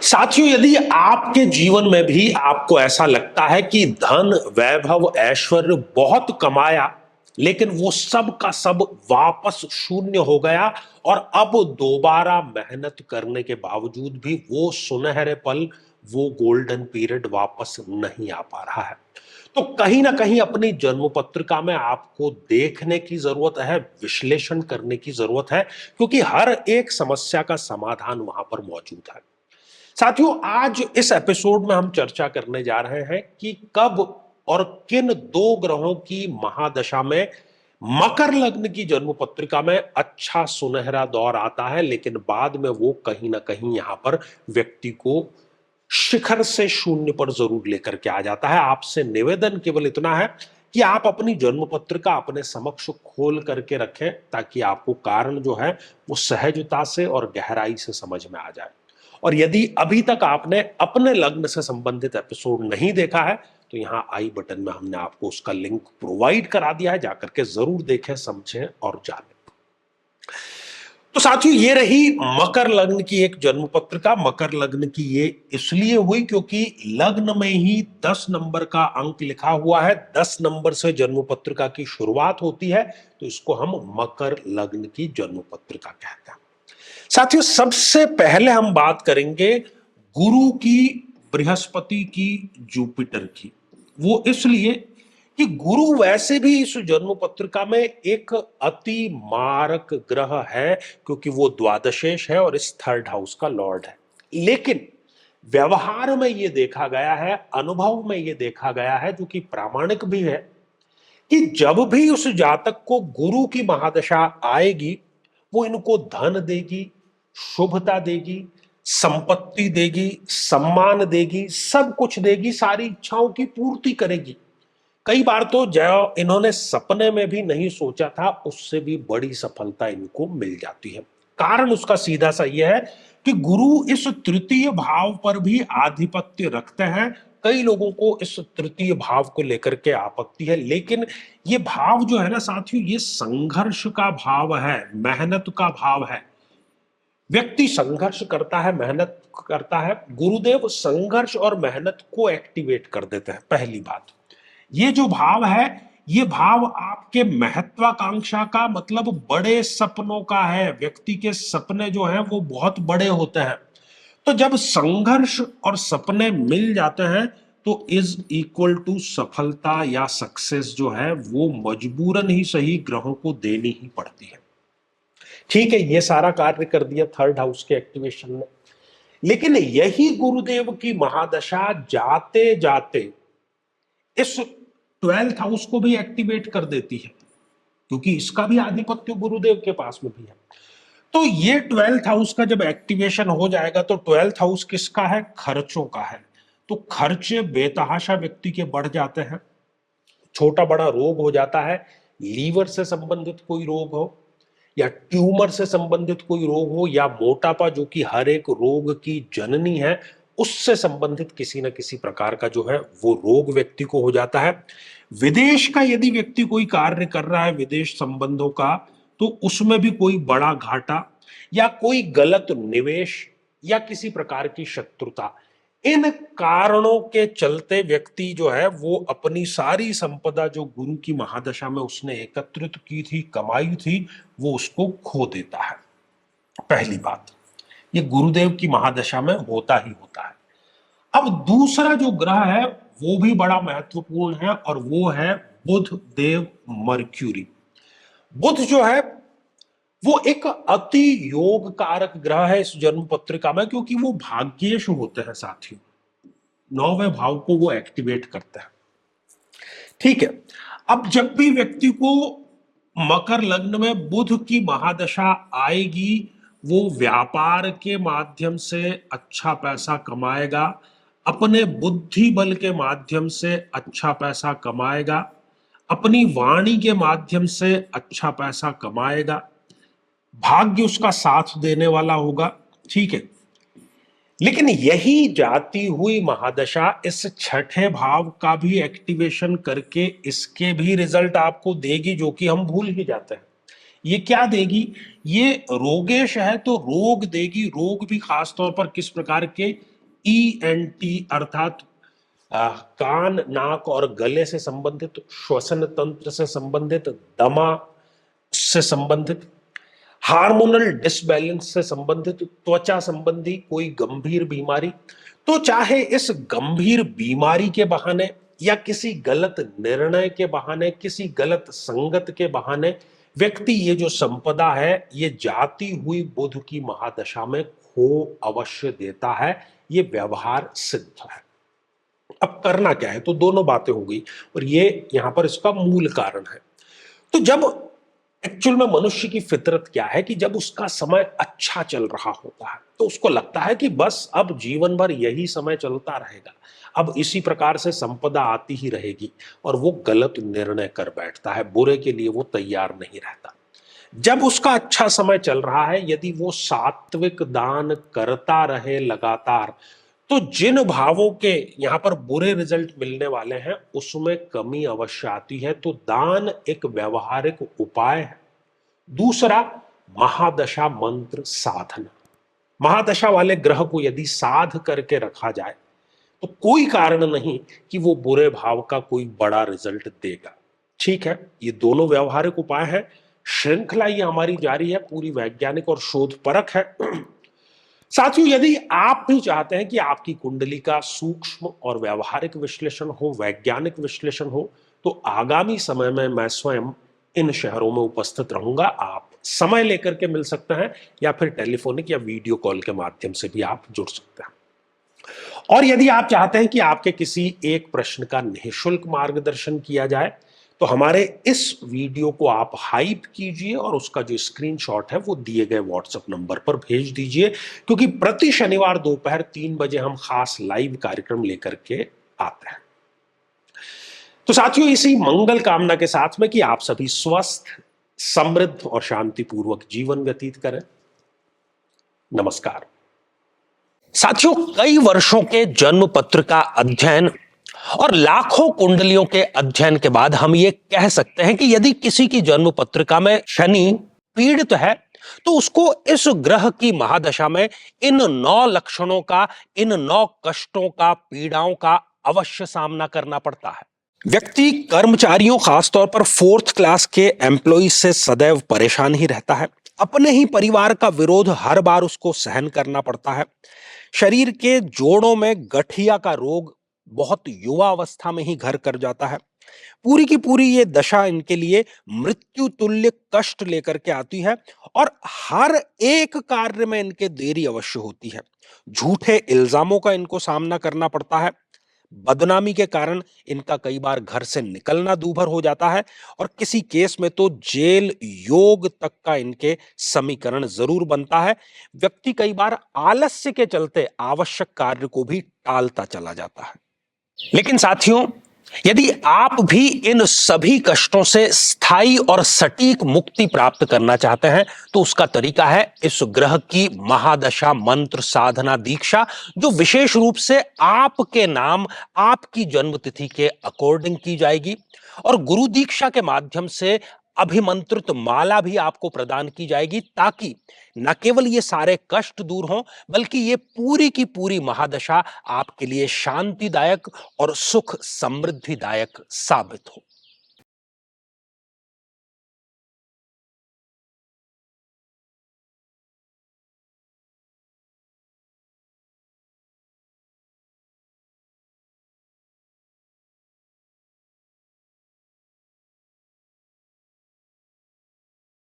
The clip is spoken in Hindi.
साथियों, यदि आपके जीवन में भी आपको ऐसा लगता है कि धन, वैभव, ऐश्वर्य बहुत कमाया, लेकिन वो सब का सब वापस शून्य हो गया और अब दोबारा मेहनत करने के बावजूद भी वो सुनहरे पल, वो गोल्डन पीरियड वापस नहीं आ पा रहा है, तो कहीं ना कहीं अपनी जन्म पत्रिका में आपको देखने की जरूरत है, विश्लेषण करने की जरूरत है, क्योंकि हर एक समस्या का समाधान वहां पर मौजूद है। साथियों, आज इस एपिसोड में हम चर्चा करने जा रहे हैं कि कब और किन दो ग्रहों की महादशा में मकर लग्न की जन्म पत्रिका में अच्छा सुनहरा दौर आता है, लेकिन बाद में वो कहीं ना कहीं यहां पर व्यक्ति को शिखर से शून्य पर जरूर लेकर के आ जाता है। आपसे निवेदन केवल इतना है कि आप अपनी जन्म पत्रिका अपने समक्ष खोल करके रखें, ताकि आपको कारण जो है वो सहजता से और गहराई से समझ में आ जाए। और यदि अभी तक आपने अपने लग्न से संबंधित एपिसोड नहीं देखा है, तो यहां आई बटन में हमने आपको उसका लिंक प्रोवाइड करा दिया है, जाकर के जरूर देखें, समझें और जानें। तो साथियों, ये रही मकर लग्न की एक जन्म पत्रिका। मकर लग्न की ये इसलिए हुई क्योंकि लग्न में ही 10 नंबर का अंक लिखा हुआ है, 10 नंबर से जन्म पत्रिका की शुरुआत होती है, तो इसको हम मकर लग्न की जन्म पत्रिका कहते हैं। साथियों, सबसे पहले हम बात करेंगे गुरु की, बृहस्पति की, जुपिटर की। वो इसलिए कि गुरु वैसे भी इस जन्म पत्रिका में एक अति मारक ग्रह है, क्योंकि वो द्वादशेश है और इस थर्ड हाउस का लॉर्ड है। लेकिन व्यवहार में ये देखा गया है, अनुभव में ये देखा गया है, जो कि प्रामाणिक भी है, कि जब भी उस जातक को गुरु की महादशा आएगी, वो इनको धन देगी, शुभता देगी, संपत्ति देगी, सम्मान देगी, सब कुछ देगी, सारी इच्छाओं की पूर्ति करेगी। कई बार तो जो इन्होंने सपने में भी नहीं सोचा था, उससे भी बड़ी सफलता इनको मिल जाती है। कारण उसका सीधा सा यह है कि गुरु इस तृतीय भाव पर भी आधिपत्य रखते हैं। कई लोगों को इस तृतीय भाव को लेकर के आपत्ति है, लेकिन ये भाव जो है ना साथियों, ये संघर्ष का भाव है, मेहनत का भाव है। व्यक्ति संघर्ष करता है, मेहनत करता है, गुरुदेव संघर्ष और मेहनत को एक्टिवेट कर देते हैं। पहली बात, ये जो भाव है, ये भाव आपके महत्वाकांक्षा का, मतलब बड़े सपनों का है। व्यक्ति के सपने जो हैं वो बहुत बड़े होते हैं। तो जब संघर्ष और सपने मिल जाते हैं, तो इज इक्वल टू सफलता या सक्सेस जो है वो मजबूरन ही सही ग्रहों को देनी ही पड़ती है। ठीक है, ये सारा कार्य कर दिया थर्ड हाउस के एक्टिवेशन ने, लेकिन यही गुरुदेव की महादशा जाते जाते इस 12th हाउस को भी एक्टिवेट कर देती है, क्योंकि इसका भी आधिपत्य गुरुदेव के पास में भी है। तो ये 12th हाउस का जब एक्टिवेशन हो जाएगा, तो 12th हाउस किसका है? खर्चों का है। तो खर्चे बेतहाशा व्यक्ति के बढ़ जाते हैं, छोटा बड़ा रोग हो जाता है, लीवर से संबंधित कोई रोग हो, या ट्यूमर से संबंधित कोई रोग हो, या मोटापा जो कि हर एक रोग की जननी है, उससे संबंधित किसी न किसी प्रकार का जो है वो रोग व्यक्ति को हो जाता है। विदेश का यदि व्यक्ति कोई कार्य कर रहा है, विदेश संबंधों का, तो उसमें भी कोई बड़ा घाटा या कोई गलत निवेश या किसी प्रकार की शत्रुता, इन कारणों के चलते व्यक्ति जो है वो अपनी सारी संपदा जो गुरु की महादशा में उसने एकत्रित की थी, कमाई थी, वो उसको खो देता है। पहली बात, ये गुरुदेव की महादशा में होता ही होता है। अब दूसरा जो ग्रह है वो भी बड़ा महत्वपूर्ण है, और वो है बुध देव मर्क्यूरी। बुध जो है वो एक अति योग कारक ग्रह है इस जन्म पत्रिका में, क्योंकि वो भाग्येश होते हैं साथियों, 9वें भाव को वो एक्टिवेट करता है। ठीक है, अब जब भी व्यक्ति को मकर लग्न में बुध की महादशा आएगी, वो व्यापार के माध्यम से अच्छा पैसा कमाएगा, अपने बुद्धि बल के माध्यम से अच्छा पैसा कमाएगा, अपनी वाणी के माध्यम से अच्छा पैसा कमाएगा, भाग्य उसका साथ देने वाला होगा। ठीक है, लेकिन यही जाती हुई महादशा इस छठे भाव का भी एक्टिवेशन करके इसके भी रिजल्ट आपको देगी, जो कि हम भूल ही जाते हैं। ये क्या देगी? ये रोगेश है तो रोग देगी। रोग भी खासतौर पर किस प्रकार के? ईएनटी अर्थात कान, नाक और गले से संबंधित, श्वसन तंत्र से संबंधित, दमा से संबंधित, हार्मोनल डिसबैलेंस से संबंधित, त्वचा संबंधी कोई गंभीर बीमारी। तो चाहे इस गंभीर बीमारी के बहाने या किसी गलत निर्णय के बहाने, किसी गलत संगत के बहाने व्यक्ति ये जो संपदा है ये जाती हुई बुध की महादशा में खो अवश्य देता है। ये व्यवहार सिद्ध है। अब करना क्या है? तो दोनों बातें हो गई और ये यहां पर इसका मूल कारण है। तो जब एक्चुअल में मनुष्य की फितरत क्या है कि जब उसका समय अच्छा चल रहा होता है तो उसको लगता है कि बस अब जीवन भर यही समय चलता रहेगा, अब इसी प्रकार से संपदा आती ही रहेगी, और वो गलत निर्णय कर बैठता है, बुरे के लिए वो तैयार नहीं रहता। जब उसका अच्छा समय चल रहा है, यदि वो सात्विक दान करता रहे लगातार, तो जिन भावों के यहां पर बुरे रिजल्ट मिलने वाले हैं उसमें कमी अवश्य आती है। तो दान एक व्यवहारिक उपाय है। दूसरा, महादशा मंत्र साधना। महादशा वाले ग्रह को यदि साध करके रखा जाए तो कोई कारण नहीं कि वो बुरे भाव का कोई बड़ा रिजल्ट देगा। ठीक है, ये दोनों व्यवहारिक उपाय है। श्रृंखला ये हमारी जारी है, पूरी वैज्ञानिक और शोध परक है। साथियों, यदि आप भी चाहते हैं कि आपकी कुंडली का सूक्ष्म और व्यवहारिक विश्लेषण हो, वैज्ञानिक विश्लेषण हो, तो आगामी समय में मैं स्वयं इन शहरों में उपस्थित रहूंगा। आप समय लेकर के मिल सकते हैं या फिर टेलीफोनिक या वीडियो कॉल के माध्यम से भी आप जुड़ सकते हैं। और यदि आप चाहते हैं कि आपके किसी एक प्रश्न का निःशुल्क मार्गदर्शन किया जाए, तो हमारे इस वीडियो को आप हाइप कीजिए और उसका जो स्क्रीनशॉट है वो दिए गए व्हाट्सएप नंबर पर भेज दीजिए, क्योंकि प्रति शनिवार दोपहर 3 बजे हम खास लाइव कार्यक्रम लेकर के आते हैं। तो साथियों, इसी मंगल कामना के साथ में कि आप सभी स्वस्थ, समृद्ध और शांतिपूर्वक जीवन व्यतीत करें। नमस्कार। साथियों, कई वर्षों के जन्म पत्र का अध्ययन और लाखों कुंडलियों के अध्ययन के बाद हम ये कह सकते हैं कि यदि किसी की जन्म पत्रिका में शनि पीड़ित है तो उसको इस ग्रह की महादशा में इन 9 लक्षणों का, इन 9 कष्टों का, पीड़ाओं का अवश्य सामना करना पड़ता है। व्यक्ति कर्मचारियों, खासतौर पर 4th क्लास के एम्प्लॉय से सदैव परेशान ही रहता है। अपने ही परिवार का विरोध हर बार उसको सहन करना पड़ता है। शरीर के जोड़ों में गठिया का रोग बहुत युवा अवस्था में ही घर कर जाता है। पूरी की पूरी ये दशा इनके लिए मृत्यु तुल्य कष्ट लेकर के आती है और हर एक कार्य में इनके देरी अवश्य होती है। झूठे इल्जामों का इनको सामना करना पड़ता है। बदनामी के कारण इनका कई बार घर से निकलना दूभर हो जाता है और किसी केस में तो जेल योग तक का इनके समीकरण जरूर बनता है। व्यक्ति कई बार आलस्य के चलते आवश्यक कार्य को भी टालता चला जाता है। लेकिन साथियों, यदि आप भी इन सभी कष्टों से स्थायी और सटीक मुक्ति प्राप्त करना चाहते हैं तो उसका तरीका है इस ग्रह की महादशा मंत्र साधना दीक्षा, जो विशेष रूप से आपके नाम, आपकी जन्मतिथि के अकॉर्डिंग की जाएगी और गुरु दीक्षा के माध्यम से अभिमंत्रित माला भी आपको प्रदान की जाएगी, ताकि न केवल ये सारे कष्ट दूर हों बल्कि ये पूरी की पूरी महादशा आपके लिए शांतिदायक और सुख समृद्धिदायक साबित हो।